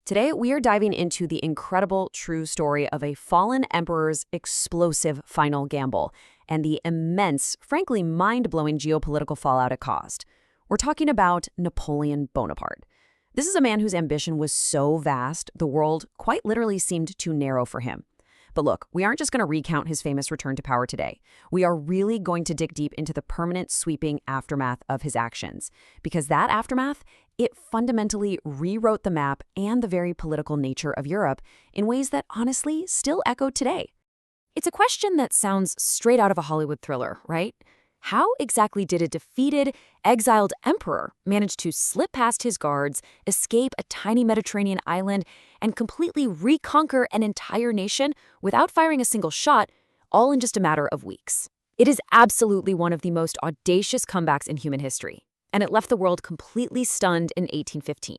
Today, we are diving into the incredible true story of a fallen emperor's explosive final gamble and the immense, frankly mind-blowing geopolitical fallout it caused. We're talking about Napoleon Bonaparte. This is a man whose ambition was so vast, the world quite literally seemed too narrow for him. But look, we aren't just going to recount his famous return to power today. We are really going to dig deep into the permanent, sweeping aftermath of his actions. Because that aftermath, it fundamentally rewrote the map and the very political nature of Europe in ways that honestly still echo today. It's a question that sounds straight out of a Hollywood thriller, right? How exactly did a defeated, exiled emperor manage to slip past his guards, escape a tiny Mediterranean island, and completely reconquer an entire nation without firing a single shot, all in just a matter of weeks? It is absolutely one of the most audacious comebacks in human history, and it left the world completely stunned in 1815.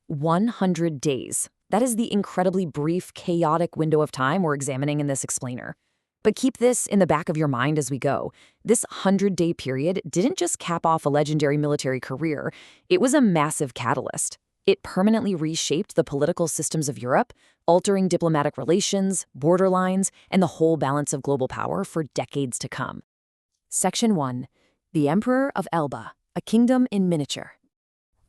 100 days. That is the incredibly brief, chaotic window of time we're examining in this explainer. But keep this in the back of your mind as we go. This 100-day period didn't just cap off a legendary military career, it was a massive catalyst. It permanently reshaped the political systems of Europe, altering diplomatic relations, border lines, and the whole balance of global power for decades to come. Section 1. The Emperor of Elba, a kingdom in miniature.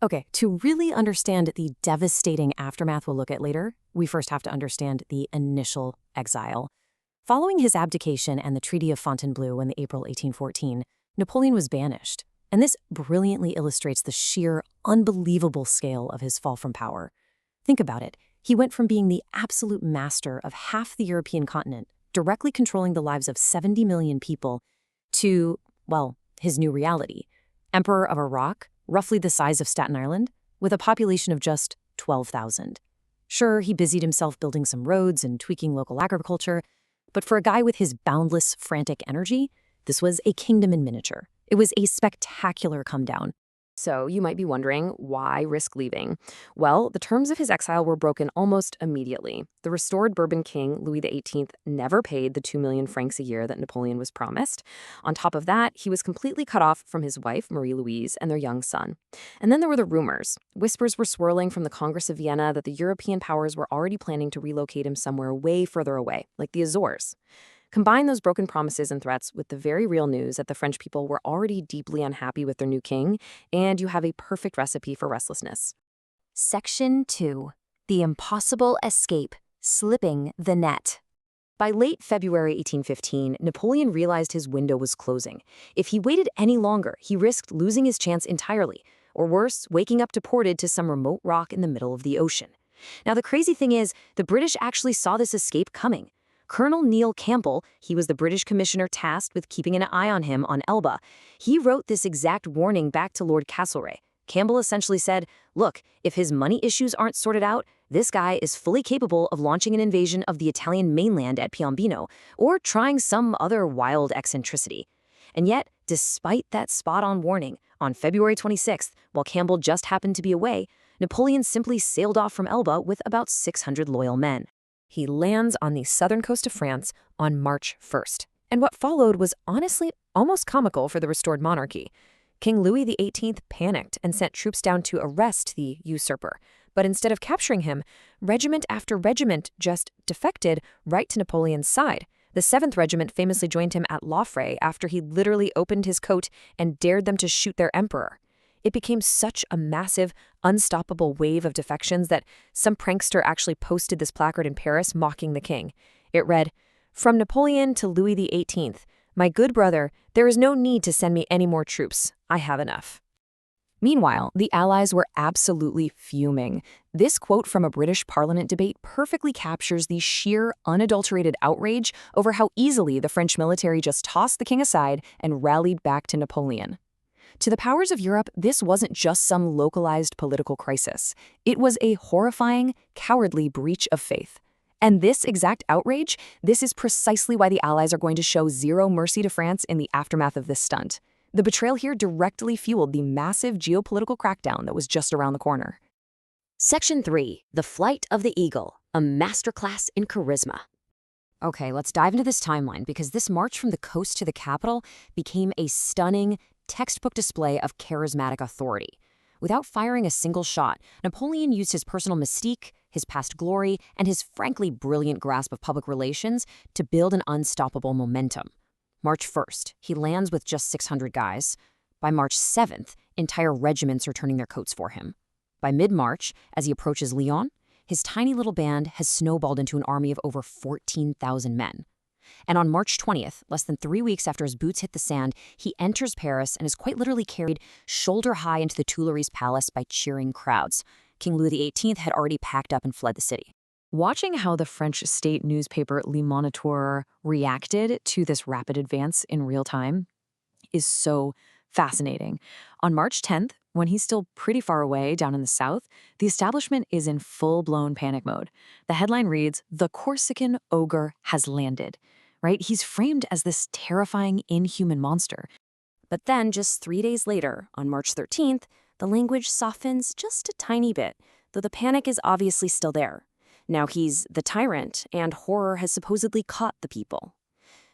Okay, to really understand the devastating aftermath we'll look at later, we first have to understand the initial exile. Following his abdication and the Treaty of Fontainebleau in April 1814, Napoleon was banished, and this brilliantly illustrates the sheer, unbelievable scale of his fall from power. Think about it. He went from being the absolute master of half the European continent, directly controlling the lives of 70 million people, to, well, his new reality. Emperor of a rock, roughly the size of Staten Island, with a population of just 12,000. Sure, he busied himself building some roads and tweaking local agriculture, but for a guy with his boundless, frantic energy, this was a kingdom in miniature. It was a spectacular come-down. So you might be wondering, why risk leaving? Well, the terms of his exile were broken almost immediately. The restored Bourbon king, Louis XVIII, never paid the 2 million francs a year that Napoleon was promised. On top of that, he was completely cut off from his wife, Marie-Louise, and their young son. And then there were the rumors. Whispers were swirling from the Congress of Vienna that the European powers were already planning to relocate him somewhere way further away, like the Azores. Combine those broken promises and threats with the very real news that the French people were already deeply unhappy with their new king, and you have a perfect recipe for restlessness. Section 2. The Impossible Escape, Slipping the Net. By late February 1815, Napoleon realized his window was closing. If he waited any longer, he risked losing his chance entirely, or worse, waking up deported to some remote rock in the middle of the ocean. Now, the crazy thing is, the British actually saw this escape coming. Colonel Neil Campbell, he was the British commissioner tasked with keeping an eye on him on Elba. He wrote this exact warning back to Lord Castlereagh. Campbell essentially said, look, if his money issues aren't sorted out, this guy is fully capable of launching an invasion of the Italian mainland at Piombino, or trying some other wild eccentricity. And yet, despite that spot-on warning, on February 26th, while Campbell just happened to be away, Napoleon simply sailed off from Elba with about 600 loyal men. He lands on the southern coast of France on March 1st. And what followed was honestly almost comical for the restored monarchy. King Louis XVIII panicked and sent troops down to arrest the usurper. But instead of capturing him, regiment after regiment just defected right to Napoleon's side. The 7th Regiment famously joined him at Loffre after he literally opened his coat and dared them to shoot their emperor. It became such a massive, unstoppable wave of defections that some prankster actually posted this placard in Paris mocking the king. It read, "From Napoleon to Louis XVIII, my good brother, there is no need to send me any more troops. I have enough." Meanwhile, the Allies were absolutely fuming. This quote from a British Parliament debate perfectly captures the sheer, unadulterated outrage over how easily the French military just tossed the king aside and rallied back to Napoleon. To the powers of Europe, this wasn't just some localized political crisis. It was a horrifying, cowardly breach of faith. And this exact outrage, this is precisely why the Allies are going to show zero mercy to France in the aftermath of this stunt. The betrayal here directly fueled the massive geopolitical crackdown that was just around the corner. Section 3. The Flight of the Eagle, a masterclass in charisma. Okay, let's dive into this timeline because this march from the coast to the capital became a stunning, textbook display of charismatic authority. Without firing a single shot, Napoleon used his personal mystique, his past glory, and his frankly brilliant grasp of public relations to build an unstoppable momentum. March 1st, he lands with just 600 guys. By March 7th, entire regiments are turning their coats for him. By mid-March, as he approaches Lyon, his tiny little band has snowballed into an army of over 14,000 men. And on March 20th, less than 3 weeks after his boots hit the sand, he enters Paris and is quite literally carried shoulder-high into the Tuileries Palace by cheering crowds. King Louis XVIII had already packed up and fled the city. Watching how the French state newspaper Le Moniteur reacted to this rapid advance in real time is so fascinating. On March 10th, when he's still pretty far away down in the south, the establishment is in full-blown panic mode. The headline reads, "The Corsican ogre has landed," right? He's framed as this terrifying, inhuman monster. But then, just 3 days later, on March 13th, the language softens just a tiny bit, though the panic is obviously still there. Now he's the tyrant, and horror has supposedly caught the people.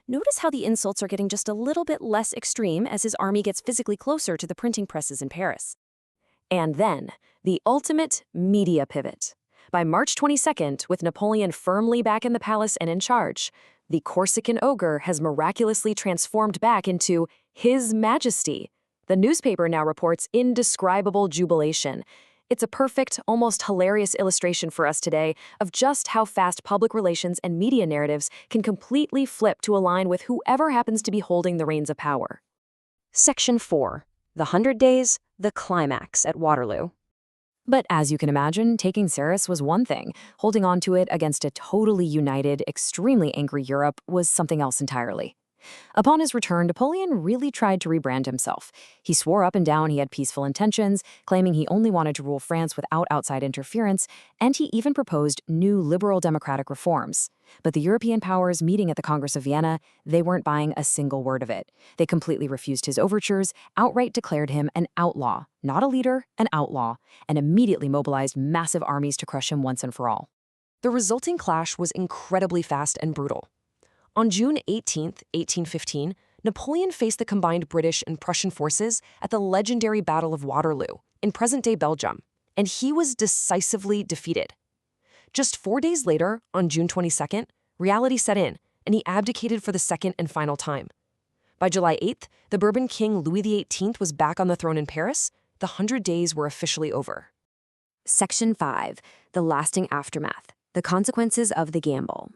Notice how the insults are getting just a little bit less extreme as his army gets physically closer to the printing presses in Paris. And then, the ultimate media pivot. By March 22nd, with Napoleon firmly back in the palace and in charge, the Corsican ogre has miraculously transformed back into His Majesty. The newspaper now reports indescribable jubilation. It's a perfect, almost hilarious illustration for us today of just how fast public relations and media narratives can completely flip to align with whoever happens to be holding the reins of power. Section 4. The 100 Days, the climax at Waterloo. But as you can imagine, taking Paris was one thing. Holding on to it against a totally united, extremely angry Europe was something else entirely. Upon his return, Napoleon really tried to rebrand himself. He swore up and down he had peaceful intentions, claiming he only wanted to rule France without outside interference, and he even proposed new liberal democratic reforms. But the European powers meeting at the Congress of Vienna, they weren't buying a single word of it. They completely refused his overtures, outright declared him an outlaw, not a leader, an outlaw, and immediately mobilized massive armies to crush him once and for all. The resulting clash was incredibly fast and brutal. On June 18, 1815, Napoleon faced the combined British and Prussian forces at the legendary Battle of Waterloo in present-day Belgium, and he was decisively defeated. Just 4 days later, on June 22nd, reality set in, and he abdicated for the second and final time. By July 8th, the Bourbon King Louis XVIII was back on the throne in Paris. The 100 days were officially over. Section 5. The lasting aftermath. The consequences of the gamble.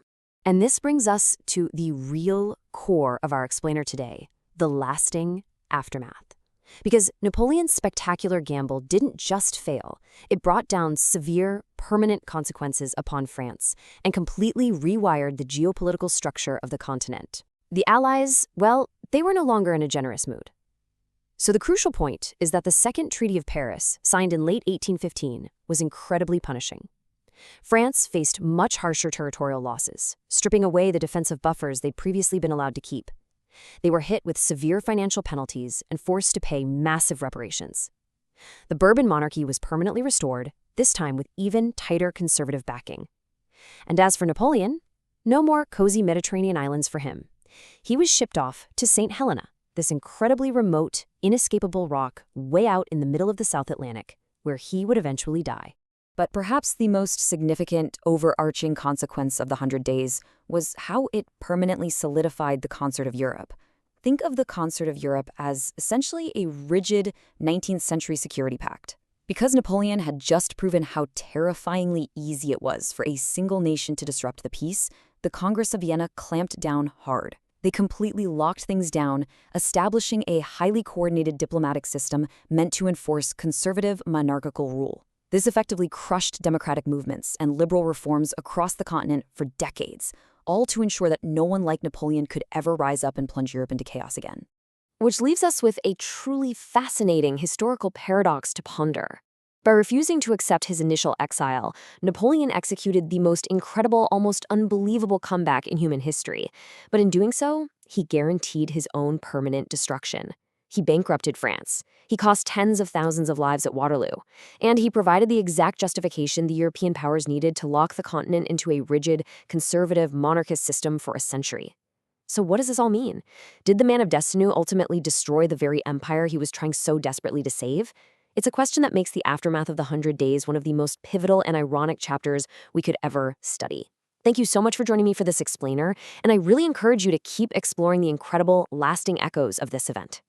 And this brings us to the real core of our explainer today, the lasting aftermath. Because Napoleon's spectacular gamble didn't just fail, it brought down severe, permanent consequences upon France and completely rewired the geopolitical structure of the continent. The Allies, well, they were no longer in a generous mood. So the crucial point is that the Second Treaty of Paris, signed in late 1815, was incredibly punishing. France faced much harsher territorial losses, stripping away the defensive buffers they'd previously been allowed to keep. They were hit with severe financial penalties and forced to pay massive reparations. The Bourbon monarchy was permanently restored, this time with even tighter conservative backing. And as for Napoleon, no more cozy Mediterranean islands for him. He was shipped off to St. Helena, this incredibly remote, inescapable rock way out in the middle of the South Atlantic, where he would eventually die. But perhaps the most significant, overarching consequence of the 100 Days was how it permanently solidified the Concert of Europe. Think of the Concert of Europe as essentially a rigid 19th century security pact. Because Napoleon had just proven how terrifyingly easy it was for a single nation to disrupt the peace, the Congress of Vienna clamped down hard. They completely locked things down, establishing a highly coordinated diplomatic system meant to enforce conservative monarchical rule. This effectively crushed democratic movements and liberal reforms across the continent for decades, all to ensure that no one like Napoleon could ever rise up and plunge Europe into chaos again. Which leaves us with a truly fascinating historical paradox to ponder. By refusing to accept his initial exile, Napoleon executed the most incredible, almost unbelievable comeback in human history. But in doing so, he guaranteed his own permanent destruction. He bankrupted France. He cost tens of thousands of lives at Waterloo. And he provided the exact justification the European powers needed to lock the continent into a rigid, conservative, monarchist system for a century. So what does this all mean? Did the man of destiny ultimately destroy the very empire he was trying so desperately to save? It's a question that makes the aftermath of the 100 Days one of the most pivotal and ironic chapters we could ever study. Thank you so much for joining me for this explainer, and I really encourage you to keep exploring the incredible, lasting echoes of this event.